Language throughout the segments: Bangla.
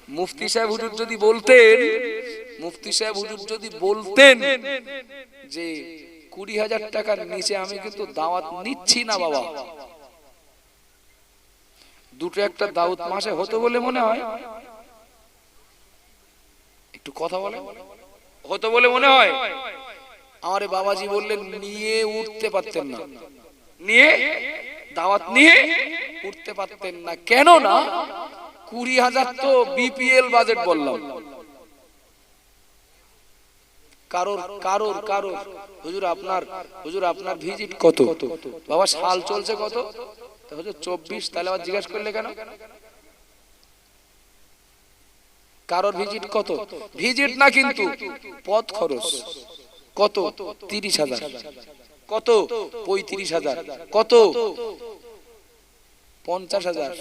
মুফতি সাহেব হুজুর যদি বলতেন, মুফতি সাহেব হুজুর যদি বলতেন যে 20,000 টাকার নিচে আমি কিন্তু দাওয়াত নিচ্ছি না বাবা, দুটো একটা দাওয়াত মাসে হতো বলে মনে হয়? একটু কথা বলে, হতো বলে মনে হয়? আমারে বাবাজি বললেন নিয়ে উঠতে পারতেন না, নিয়ে দাওয়াত নিয়ে উঠতে পারতেন না। কেন না? 20,000 তো বিপিএল বাজেট বললাম। কারোর কারোর কারোর হুজুর আপনার ভিজিট কত? বাবা সাল চলছে কত? হুজুর 24। তাহলে আবার জিজ্ঞাসা করলে কেন? কারোর ভিজিট কত? ভিজিট না কিন্তু পথ খরচ কত? 30,000। কত? 35,000। কত? 50,000।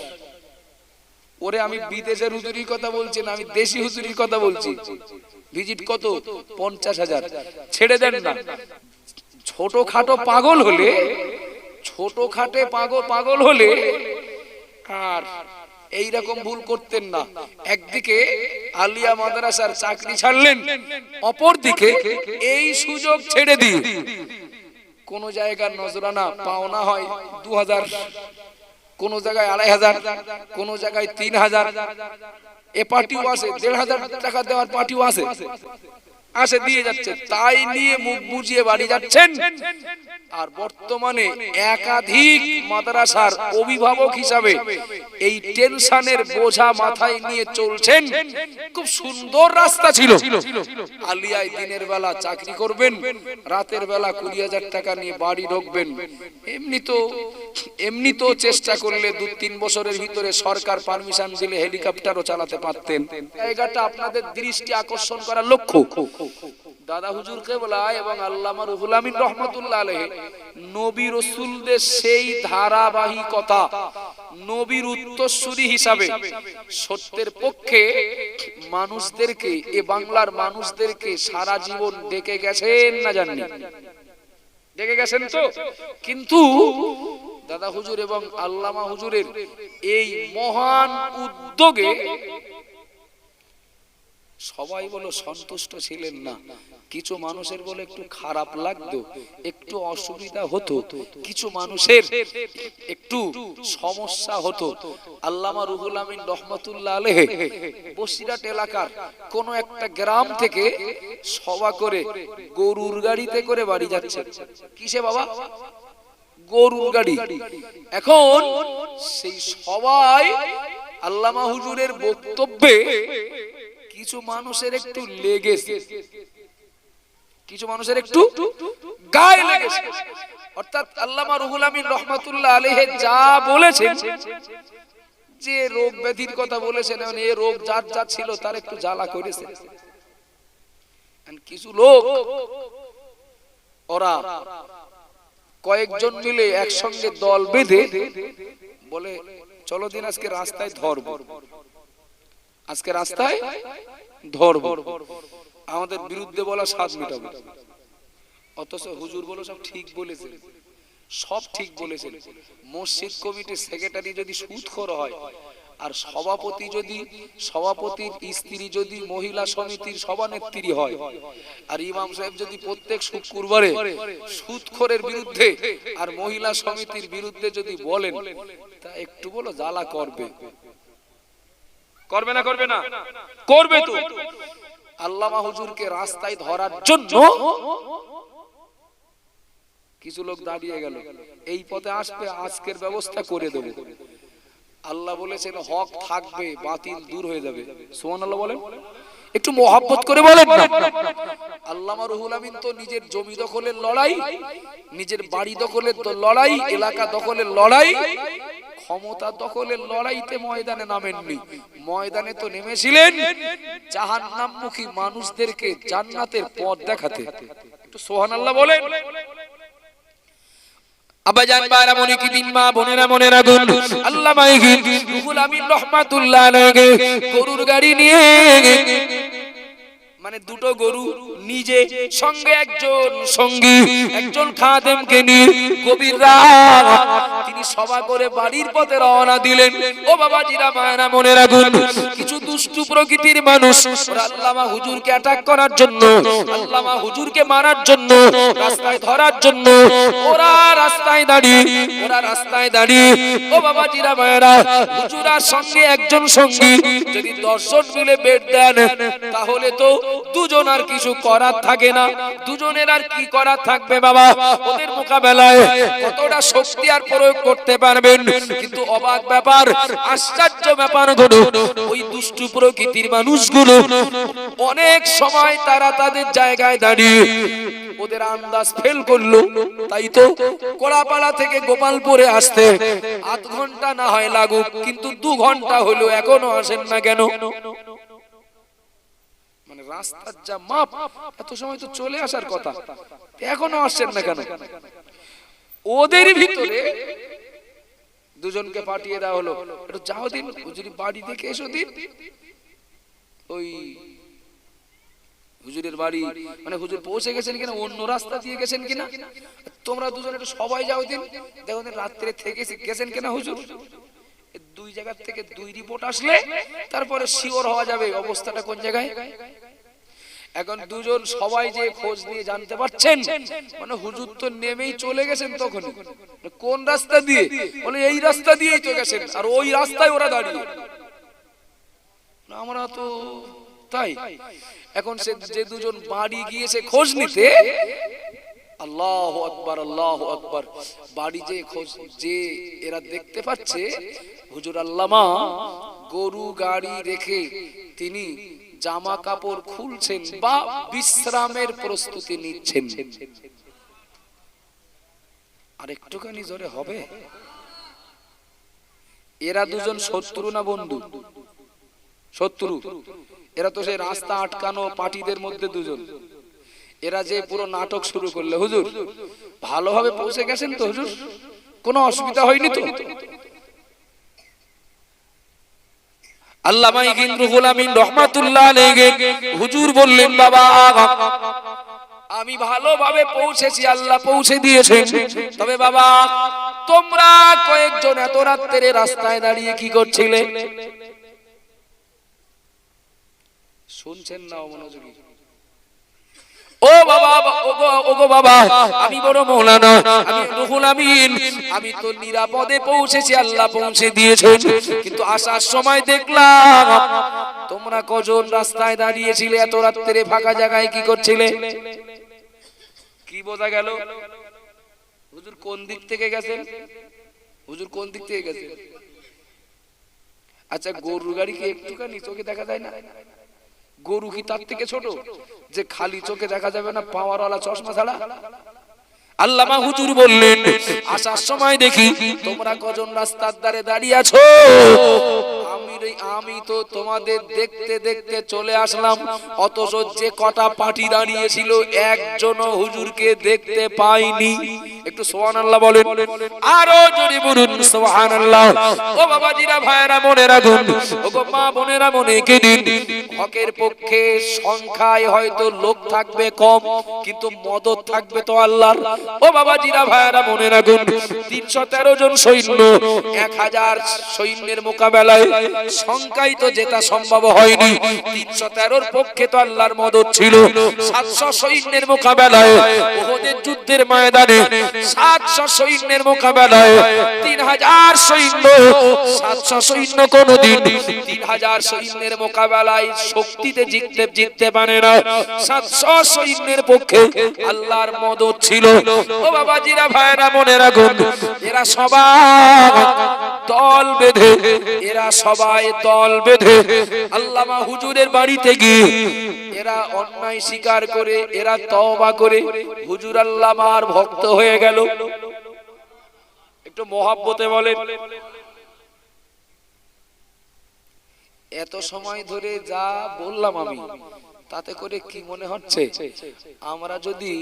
ওরে আমি বিদেশের হুজুরির কথা বলছি না, আমি দেশি হুজুরির কথা বলছি। ভিজিট কত? 50,000। ছেড়ে দেন না। ছোটখাটো পাগল হলে, ছোটখাটে পাগল হলে আর এইরকম ভুল করতেন না। একদিকে আলিয়া মাদ্রাসার চাকরি ছাড়লেন, অপরদিকে এই সুযোগ ছেড়ে দিয়ে কোন জায়গার নজরানা পাওনা হয় 2,000, কোন জায়গায় 2,500, কোন জায়গায় 3,000। এ পার্টিও আছে, 1,500 টাকা দেওয়ার পার্টিও আছে, আসে দিয়ে যাচ্ছে, তাই নিয়ে মুখ বুজিয়ে বাড়ি যাচ্ছেন। আর বর্তমানে একাধিক মাদ্রাসার অভিভাবক হিসাবে এই টেনশনের বোঝা মাথায় নিয়ে চলছেন। খুব সুন্দর রাস্তা ছিল, আলিয়ায় দিনের বেলা চাকরি করবেন, রাতের বেলা 20,000 টাকা নিয়ে বাড়ি ঢুকবেন। এমনি তো চেষ্টা করলে 2-3 বছরের ভিতরে সরকার পারমিশন দিলে হেলিকপ্টারও চালাতে পারতেন। জায়গাটা আপনাদের দৃষ্টি আকর্ষণ করার লক্ষ্য দাদা হুজুর কেবলা এবং আল্লামা রুহুল আমিন রহমাতুল্লাহ আলাইহি নবী রাসূলদের সেই ধারাবাহিকতা, নবীর উত্তরসূরি হিসাবে সত্যের পক্ষে মানুষদেরকে, এ বাংলার মানুষদেরকে সারা জীবন ডেকে গেছেন না জানেন? ডেকে গেছেন তো। কিন্তু দাদা হুজুর এবং আল্লামা হুজুরের এই মহান উদ্যোগে সবাই বলো সন্তুষ্ট ছিলেন না। কিছু মানুষের বলে একটু খারাপ লাগতো, একটু অসুবিধা হতো, কিছু মানুষের একটু সমস্যা হতো। আল্লামা রুহুল আমিন রহমাতুল্লাহ আলাইহি বসিরহাট এলাকার কোন একটা গ্রাম থেকে সভা করে গরুর গাড়িতে করে বাড়ি যাচ্ছে। কিসে বাবা? গরুর গাড়ি। এখন সেই সবাই আল্লামা হুজুরের বক্তব্যে কিছু মানুষের একটু লেগেছে, কিছু মানুষের একটু গায়ে লেগেছে। অর্থাৎ আল্লামা রুহুল আমিন রহমাতুল্লাহ আলাইহি যা বলেছেন, যে রোগ ব্যাধির কথা বলেছেন, মানে এই রোগ যার যা ছিল তার একটু জ্বালা করেছে। কিছু লোক ওরা কয়েকজন মিলে একসঙ্গে দল বেঁধে বলে চলো দিন আজকে রাস্তায় ধরবো, আজকে রাস্তায় ধরবো, আমাদের বিরুদ্ধে বলা স্বাদ মেটাবো। অথচ হুজুর বলো সব ঠিক বলেছেন, সব ঠিক বলেছেন। মসজিদ কমিটির সেক্রেটারি যদি সুদখোর হয়, আর সভাপতির স্ত্রী যদি মহিলা সমিতির সভানেত্রী হয়, আর ইমাম সাহেব যদি প্রত্যেক শুক্রবারে সুদখোরের বিরুদ্ধে আর মহিলা সমিতির বিরুদ্ধে যদি বলেন, তা একটু বলো জ্বালা করবে? করবে না? করবে না? করবে তো। আল্লামা হুজুরকে রাস্তায় ধরার জন্য কিছু লোক দাঁড়িয়ে গেল, এই পথে আসবে, আজকের ব্যবস্থা করে দেব। আল্লাহ বলেছেন হক থাকবে, বাতিল দূর হয়ে যাবে। সুবহানাল্লাহ বলেন, একটু মোহাব্বত করে বলেন না। আল্লামা রুহুল আমিন তো নিজের জমি দখলের লড়াই, নিজের বাড়ি দখলের লড়াই, এলাকা দখলের লড়াই, ক্ষমতা দখলের লড়াইতে ময়দানে নামেননি। ময়দানে তো নেমেছিলেন জাহান্নামমুখী মানুষদেরকে জান্নাতের পথ দেখাতে। একটু সুবহানাল্লাহ বলেন। আবাজান বারা মনে কি দিন, মা বোনেরা মনে রাখুন, আল্লামা রুহুল আমিন রহমাতুল্লাহ আলাইহি গরুর গাড়ি নিয়ে, মানে দুটো গরু, নিজে সঙ্গে একজন সঙ্গী, একজন খাদেমকে নিয়ে গভীর রাত তিনি সভা করে বাড়ির পথে রওনা দিলেন। ও বাবাজিরা, মায়েরা মনে রাখুন, কিছু দুষ্টু প্রকৃতির মানুষ ওরা আল্লামা হুজুরকে অ্যাটাক করার জন্য, আল্লামা হুজুরকে মারার জন্য, রাস্তায় ধরার জন্য ওরা রাস্তায় দাঁড়িয়ে ও বাবা জিরা ভাইরা, হুজুরার সঙ্গে একজন সঙ্গী যদি 10 জন মিলে বেড দেন তাহলে তো দুজন আর কিছু করার থাকে না, দুজনের আর কি করার থাকবে বাবা? ওদের মোকাবেলায় কতটা শক্তি আর প্রয়োগ করতে পারবেন? কিন্তু অবাক ব্যাপার, আশ্চর্য ব্যাপার হলো ওই দুষ্টু প্রকৃতির মানুষগুলো অনেক সময় তারা তাদের জায়গায় দাঁড়িয়ে ওদের আন্দাজ ফেল করলো। তাই তো কোলাপাড়া থেকে গোপালপুরে আসতে 8 ঘন্টা না হয় লাগুক, কিন্তু 2 ঘন্টা হলো এখনো আসেন না কেন? মানে রাস্তার যা মাপ, এত সময় তো চলে আসার কথা, এখনো আসছেন না কেন? ওদের ভিতরে দুজনকে পাঠিয়ে দেওয়া হলো, একটু যাও দিন হুজুরি বাড়ি দেখে এসো দিন। ওই হুজুরের বাড়ি মানে হুজুর পৌঁছে গেছেন কিনা, অন্য রাস্তা দিয়ে গেছেন কিনা, তোমরা দুজন একটু সবাই যাও দিন, দেখো রাত্রে থেকে গেছেন কিনা হুজুর। 2 জায়গা থেকে 2 রিপোর্ট আসলে তারপরে শিওর হওয়া যাবে অবস্থাটা কোন জায়গায়। এখন দুজন সবাই যে খোঁজ নিয়ে জানতে পারছেন, মানে হুজুর তো নেমেই চলে গেছেন। তখন কোন রাস্তা দিয়ে? বলে এই রাস্তা দিয়েই তো গেছেন, আর ওই রাস্তায় ওরা দাঁড়িয়ে। আমরা তো তাই। এখন সে যে দুজন বাড়ি গিয়েছে খোঁজ নিতে, আল্লাহু আকবার আল্লাহু আকবার, বাড়ি যে খোঁজ যে এরা দেখতে পাচ্ছে হুজুর আল্লামা গরু গাড়ি রেখে তিনি জামা কাপড় খুলছেন বা বিশ্রামের প্রস্তুতি নিচ্ছেন। আর একটুখানি জোরে হবে। এরা দুজন শত্রু না বন্ধু? শত্রু। এরা তো সেই রাস্তা আটকানো পার্টিদের মধ্যে দুজন। এরা যে পুরো নাটক শুরু করলে, হুজুর ভালোভাবে পৌঁছে গেছেন তো হুজুর, কোনো অসুবিধা হয়নি তো? আল্লামা ইবনে রুহুল আমিন রাহমাতুল্লাহ আলাইহি হুজুর বললেন, বাবা আমি ভালোভাবে পৌঁছেছি, আল্লাহ পৌঁছে দিয়েছেন, তবে বাবা তোমরা কয়েকজন এত রাত্রে রাস্তায় দাঁড়িয়ে কি করছিলে? শুনছেন না মনোযোগী? ও বাবা, ওগো বাবা, আমি বড় মাওলানা, আমি রুহুল আমিন, আমি তো নিরাপদে পৌঁছেছি, আল্লাহ পৌঁছে দিয়েছেন, কিন্তু আসার সময় দেখলাম তোমরা কজন রাস্তায় দাঁড়িয়েছিলে এত রাত্রে ফাঁকা জায়গায়, কি করছিলে? কি বোঝা গেল? হুজুর কোন দিক থেকে গেছেন? হুজুর কোন দিক থেকে গেছেন? আচ্ছা, গরুর গাড়ি কি একটুখানি চোখে দেখা যায় না? গরু কি তার থেকে ছোট যে খালি চোখে দেখা যাবে না পাওয়ারওয়ালা চশমা ছাড়া? আল্লামা হুজুর বললেন, আসার সময় দেখি তোমরা কজন রাস্তার ধারে দাঁড়িয়ে আছো, আমি তো তোমাদের দেখতে দেখতে চলে আসলাম, অথচ যে কটা পার্টি দাঁড়িয়ে ছিল একজনও হুজুরকে দেখতে পাইনি। একটু সুবহানাল্লাহ বলেন, আরো জোরে বলুন সুবহানাল্লাহ। ও বাবাজিরা, ভাইরা, মনে রাখুন, ও গো মা বোনেরা, মনে কে দিন, হকের পক্ষে সংখ্যায় হয়তো লোক থাকবে কম, কিন্তু মদত থাকবে তো আল্লাহর। ও বাবাজিরা, ভাইরা, মনে রাখুন, 313 জন সৈন্য 1000 সৈন্যের মোকাবেলায় সংখ্যায় তো জেতা সম্ভব হয়নি, 313 পক্ষে তো আল্লাহর মদত ছিল। 700 সৈন্যের মোকাবেলায় উহুদের যুদ্ধের ময়দানে 700 সৈন্যের মোকাবেলায় 3000 সৈন্য, 700 সৈন্য কোনদিন 3000 সৈন্যের মোকাবেলায় শক্তিতে জিততে পারে না। 700 সৈন্যের পক্ষে আল্লাহর মদত ছিল। ও বাবাজিরা, ভাইরা, মনে রাখুন, এরা সবাই দল বেঁধে আল্লামা হুজুরের বাড়িতে গিয়ে এরা অন্যায় স্বীকার করে, এরা তওবা করে হুজুর আল্লামার ভক্ত হয়ে গেল। একটু মহব্বতে বলেন। এত সময় ধরে যা বললাম আমি, তাতে করে কি মনে হচ্ছে? আমরা যদি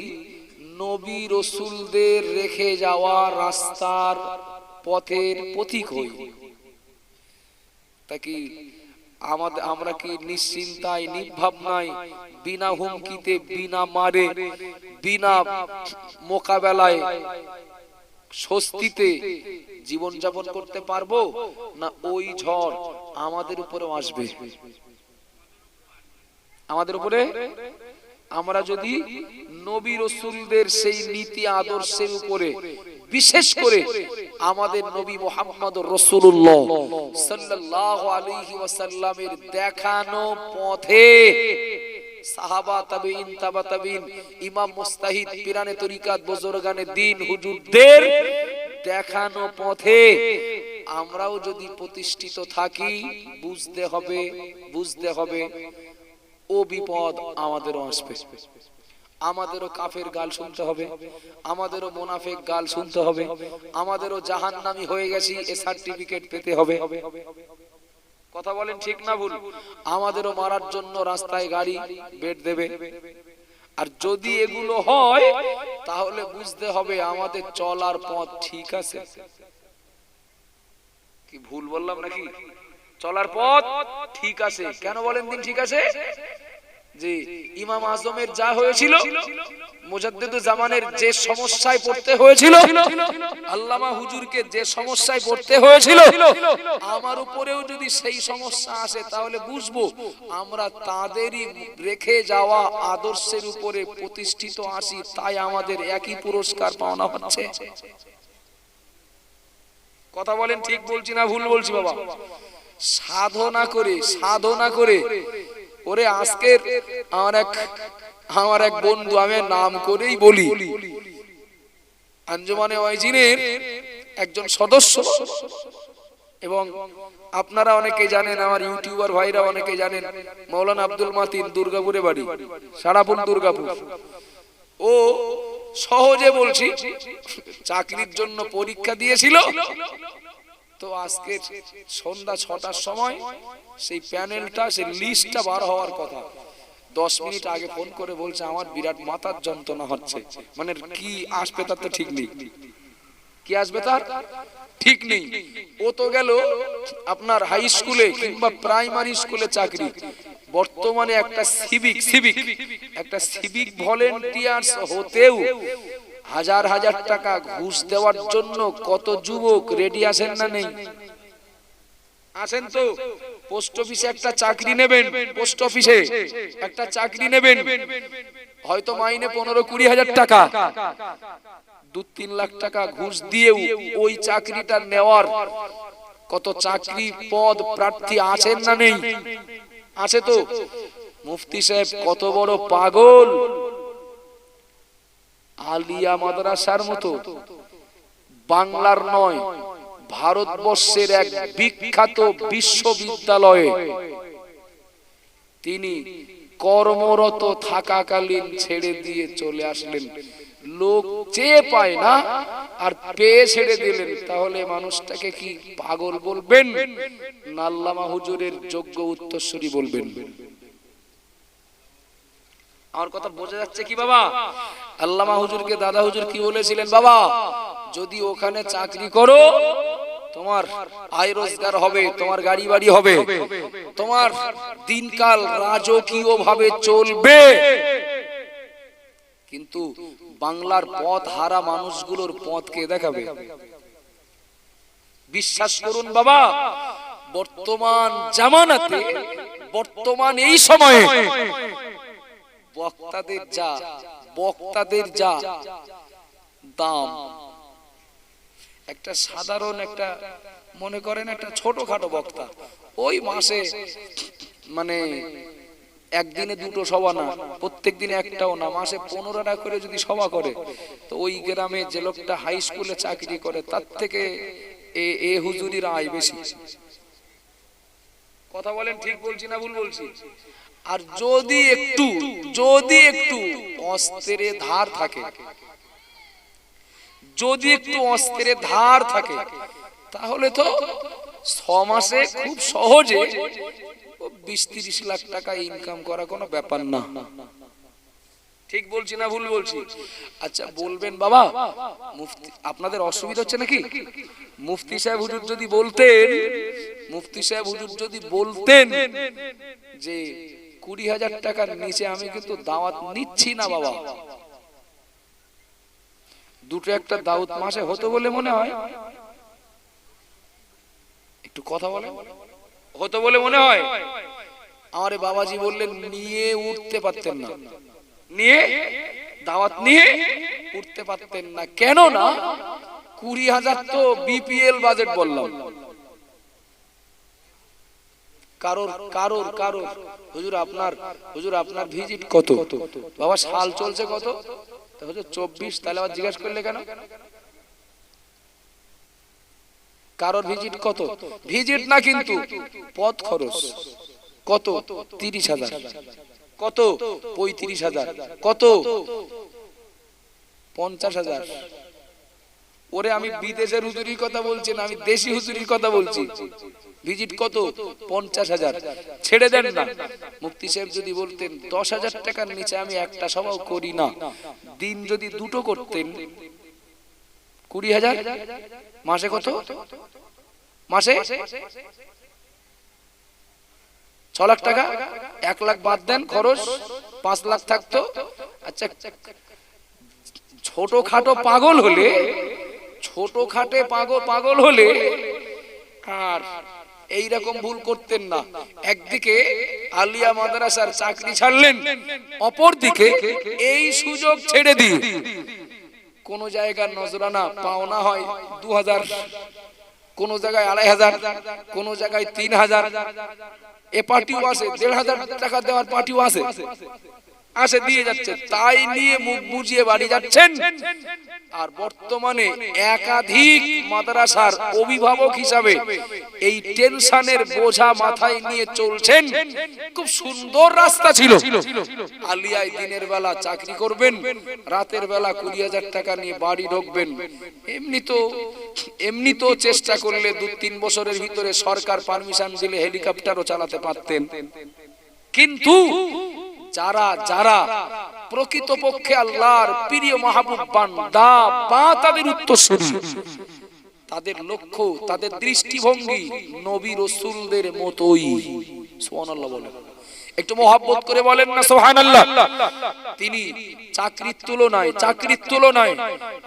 নবী রাসূলদের রেখে যাওয়া রাস্তার পথের পথিক হই, তা কি আমরা কি নিশ্চিন্তায়, নির্ভাবনায়, বিনা হুমকিতে, বিনা মারে, বিনা মোকাবেলায় স্বস্তিতে জীবন যাপন করতে পারবো? না ওই ঝড় আমাদের উপরেও আসবে? আমাদের উপরে। আমরা যদি নবী রাসূলদের সেই নীতি আদর্শের উপরে, বিশেষ করে আমাদের নবী মুহাম্মদুর রাসূলুল্লাহ সাল্লাল্লাহু আলাইহি ওয়াসাল্লামের দেখানো পথে সাহাবা তাবেঈন তাবা তাবেঈন ইমাম মুস্তাহিদ পিরানে তরিকাত বুজুরগানে দ্বীন হুজুরদের দেখানো পথে আমরাও যদি প্রতিষ্ঠিত থাকি, বুঝতে হবে ও বিপদ আমাদেরও আসবে। আমাদেরও কাফের গাল শুনতে হবে, আমাদেরও মুনাফিক গাল শুনতে হবে, আমাদেরও জাহান্নামী হয়ে গেছি এ সার্টিফিকেট পেতে হবে। কথা বলেন ঠিক না ভুল? আমাদেরও মারার জন্য রাস্তায় গাড়ি বেড দেবে। আর যদি এগুলো হয় তাহলে বুঝতে হবে আমাদের চলার পথ ঠিক আছে। কি ভুল বললাম নাকি? চলার পথ ঠিক আছে। কেন বলেন দিন ঠিক আছে? যে ইমাম আজমের যা হয়েছিল, মুজাদ্দিদুজ জামানের যে সমস্যায় পড়তে হয়েছিল, আল্লামা হুজুরকে যে সমস্যায় পড়তে হয়েছিল, আমার উপরেও যদি সেই সমস্যা আসে তাহলে বুঝবো আমরা তাদেরই রেখে যাওয়া আদর্শের উপরে প্রতিষ্ঠিত আছি, তাই আমাদের একই পুরস্কার পাওনা হচ্ছে। কথা বলেন ঠিক বলছি না ভুল বলছি? বাবা, সাধনা করে ওরে আজকের আমার এক বন্ধু, আমি নাম করেই বলি, আঞ্জুমানে ওয়াইজিনের একজন সদস্য, এবং আপনারা অনেকে জানেন, আমার ইউটিউবার ভাইরা অনেকে জানেন, মাওলানা আব্দুল মাতিন, দুর্গাপুরে বাড়ি, সারাপুর দুর্গাপুর। ও সহজে বলছি চাকরির জন্য পরীক্ষা দিয়েছিল, তো আজকে সন্ধ্যা 6টার সময় সেই প্যানেলটা, সেই লিস্টটা বার হওয়ার কথা, 10 মিনিট আগে ফোন করে বলছে আমার বিরাট মাথার যন্ত্রণা হচ্ছে। মানে কি আসবে তার তো ঠিক নেই, কি আসবে তার ঠিক নেই। ও তো গেল আপনার হাই স্কুলে কিংবা প্রাইমারি স্কুলে চাকরি, বর্তমানে একটা সিভিক ভলেন্টিয়ার্স হতেও হাজার হাজার টাকা ঘুষ দেওয়ার জন্য কত যুবক রেডি আছেন না নেই? আছেন তো। পোস্ট অফিসে একটা চাকরি নেবেন, পোস্ট অফিসে একটা চাকরি নেবেন, হয়তো মাইনে 15-20 হাজার টাকা, 2-3 লাখ টাকা ঘুষ দিয়েও ওই চাকরিটা নেওয়ার কত চাকরি পদ প্রার্থী আছেন না নেই? আছে তো। মুফতি সাহেব কত বড় পাগল, আলিয়া মাদ্রাসার মতো বাংলার নয় ভারতবর্ষের এক বিখ্যাত বিশ্ববিদ্যালয়ে তিনি কর্মরত থাকাকালীন ছেড়ে দিয়ে চলে আসলেন। লোক চেয়ে পায় না আর পেয়ে ছেড়ে দিলেন, তাহলে মানুষটাকে কি পাগল বলবেন না আল্লামা হুজুরের যোগ্য উত্তরসূরি বলবেন? আমার কথা বোঝা যাচ্ছে কি বাবা? আল্লামা হুজুরকে দাদা হুজুর কি বলেছিলেন? বাবা, যদি ওখানে চাকরি করো তোমার আয় রোজগার হবে, তোমার গাড়ি বাড়ি হবে, তোমার দিনকাল রাজকীয় ভাবে চলবে, কিন্তু বাংলার পথ হারা মানুষগুলোর পথ কে দেখাবে? বিশ্বাস করুন বাবা, বর্তমান জামানাতে, বর্তমান এই সময়ে বক্তাদের যা দাম, একটা সাধারণ একটা মনে করেন একটা ছোটখাটো বক্তা, ওই মাসে মানে একদিনে 2টো সভা না, প্রত্যেক দিনে একটাও না, মাসে 15টা করে যদি সভা করে, তো ওই গ্রামে যে লোকটা হাই স্কুলে চাকরি করে তার থেকে এ হুজুরির আয় বেশি। কথা বলেন ঠিক বলছি না ভুল বলছি? আর যদি একটু অস্ত্রের ধার থাকে, যদি একটু অস্ত্রের ধার থাকে, তাহলে তো 6 মাসে খুব সহজে 20-30 লাখ টাকা ইনকাম করা কোনো ব্যাপার না। ঠিক বলছি না ভুল বলছি? আচ্ছা বলবেন বাবা, মুফতি আপনাদের অসুবিধা হচ্ছে নাকি? মুফতি সাহেব হুজুর যদি বলতেন যে 20,000 টাকার নিচে আমি কিন্তু দাওয়াত নিচ্ছি না বাবা, 2টো একটা দাওয়াত মাসে হতো বলে মনে হয়? একটু কথা বলে হতো বলে মনে হয়? আমারে বাবাজি বললেন নিয়ে উঠতে পারতেন না, নিয়ে দাওয়াত নিয়ে উঠতে পারতেন না। কেন না? 20,000 তো বিপিএল বাজেট বললাম। কারোর কারোর কারোর হুজুর আপনার ভিজিট কত? বাবা সাল চলছে কত? হুজুর 24। তাহলে আবার জিজ্ঞাসা করলে কেন? কারোর ভিজিট কত? ভিজিট না কিন্তু পথ খরচ কত? 30,000। কত? 35,000। কত? 50,000। ওরে আমি বিদেশের হুজুরির কথা বলছি না, আমি দেশি হুজুরির কথা বলছি। ভিজিট কত? 50,000। ছেড়ে দেন না। মুফতি সাহেব যদি বলতেন 10,000 টাকার নিচে আমি একটা সভাও করি না, দিন যদি দুটো করতেন 20,000, মাসে কত? মাসে 6 লাখ টাকা। 1 লাখ বাদ দেন খরচ, 5 লাখ থাকতো। আচ্ছা ছোটখাটো পাগল হলে, ছোটখাটে পাগল হলে আর এইরকম ভুল করতেন না। একদিকে আলিয়া মাদ্রাসার চাকরি ছাড়লেন, অপর দিকে এই সুযোগ ছেড়ে দিয়ে কোন জায়গার নজরানা পাওনা হয় 2,000, কোন জায়গায় 2,500, কোন জায়গায় 3,000। এ পার্টিও আছে 1,500 টাকা দেওয়ার পার্টিও আছে, আসে দিয়ে যাচ্ছে, তাই নিয়ে মুখ বুঝিয়ে বাড়ি যাচ্ছেন। আর বর্তমানে একাধিক মাদ্রাসার অভিভাবক হিসাবে এই টেনশনের বোঝা মাথায় নিয়ে চলছেন। খুব সুন্দর রাস্তা ছিল, আলিয়ায় দিনের বেলা চাকরি করবেন, রাতের বেলা 20,000 টাকা নিয়ে বাড়ি ঢুকবেন। এমনি তো চেষ্টা করলে 2-3 বছরের ভিতরে সরকার পারমিশন দিলে হেলিকপ্টারও চালাতে পারতেন। কিন্তু যারা যারা প্রকৃতপক্ষে আল্লাহর প্রিয় মাহবুব বান্দা বা তাদের উত্তরসূরি, তাদের লক্ষ্য, তাদের দৃষ্টিভঙ্গি নবী রাসূলদের মতোই। সুবহানাল্লাহ বলেন, একটু মহব্বত করে বলেন না সুবহানাল্লাহ। তিনি চাকরির তুলনায়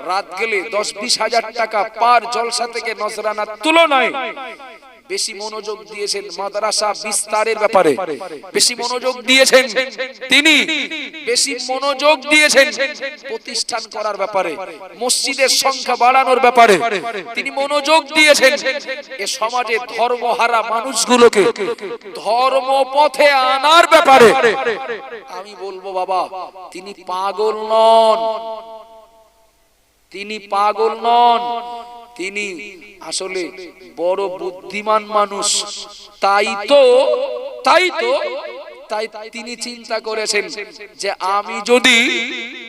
রাত গেলে 10-20 হাজার টাকা পার জলসা থেকে নজরানার তুলনায় বেশি মনোযোগ দিয়েছেন মাদ্রাসা বিস্তারের ব্যাপারে, বেশি মনোযোগ দিয়েছেন তিনি, বেশি মনোযোগ দিয়েছেন প্রতিষ্ঠান করার ব্যাপারে, মসজিদের সংখ্যা বাড়ানোর ব্যাপারে তিনি মনোযোগ দিয়েছেন। এ সমাজে ধর্মহারা মানুষগুলোকে ধর্মপথে আনার ব্যাপারে আমি বলবো বাবা, তিনি পাগল নন, তিনি পাগল নন, তিনি আসলে বড় বুদ্ধিমান মানুষ। তাই তিনি চিন্তা করেছেন যে আমি যদি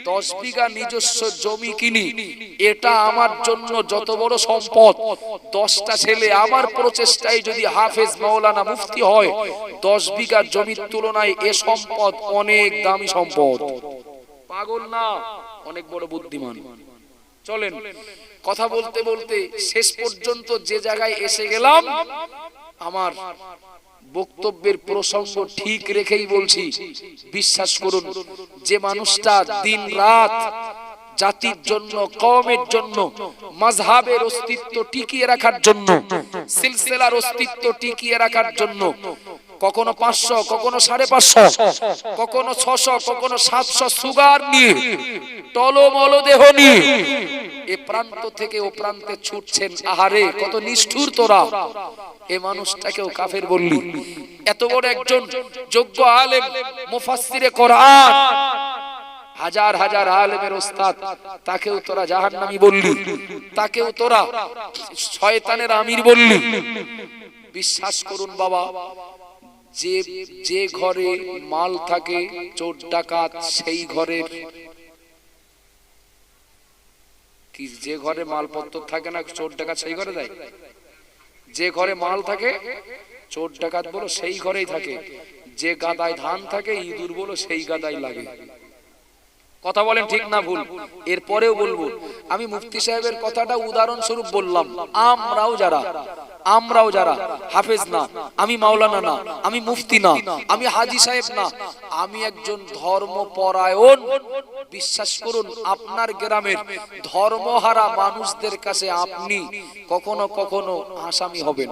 10 বিঘা নিজস্ব জমি কিনি, এটা আমার জন্য যত বড় সম্পদ। 10টা ছেলে আমার প্রচেষ্টায় যদি হাফেজ মাওলানা মুফতি হয়, 10 বিঘা জমির তুলনায় এ সম্পদ অনেক দামি সম্পদ। পাগল না, অনেক বড় বুদ্ধিমান। চলেন কথা বলতে বলতে শেষ পর্যন্ত যে জায়গায় এসে গেলাম, আমার বক্তব্যের প্রসঙ্গ ঠিক রেখেই বলছি। বিশ্বাস করুন, যে মানুষটা দিন রাত জাতির জন্য, কওমের জন্য, মাযহাবের অস্তিত্ব টিকিয়ে রাখার জন্য, সিলসিলার অস্তিত্ব টিকিয়ে রাখার জন্য কখনো 500, কখনো 550, কখনো 600, কখনো 700 সুগার নিয়ে, টলমল দেহ নিয়ে এ প্রান্ত থেকে ও প্রান্তে ছুটছেন। আহারে কত নিষ্ঠুর তোরা! এ মানুষটাকেও কাফের বললি। এত বড় একজন যোগ্য আলেম, মুফাসসিরে কোরআন, হাজার হাজার আলেমের ওস্তাদ, তাকেও তোরা জাহান্নামী বললি, তাকেও তোরা শয়তানের আমির বললি। বিশ্বাস করুন বাবা, যে ঘরে মাল থাকে, চোর ডাকাত সেই ঘরের, কি যে ঘরে মালপত্র থাকে না, চোর ডাকাত সেই ঘরে যায়। যে ঘরে মাল থাকে, চোর ডাকাত বলো সেই ঘরেই থাকে। যে গাদায় ধান থাকে, ইঁদুর বলো সেই গাদায় লাগে। কথা বলেন ঠিক না ভুল? এরপরেও বলবো, আমি মুফতি সাহেবের কথাটা উদাহরণস্বরূপ বললাম। আমরাও যারা হাফেজ না, আমি মাওলানা না, আমি মুফতি না, আমি হাজী সাহেব না, আমি একজন ধর্মপরায়ণ। বিশ্বাস করুন, আপনার গ্রামের ধর্মহারা মানুষদের কাছে আপনি কখনো কখনো আসামি হবেন।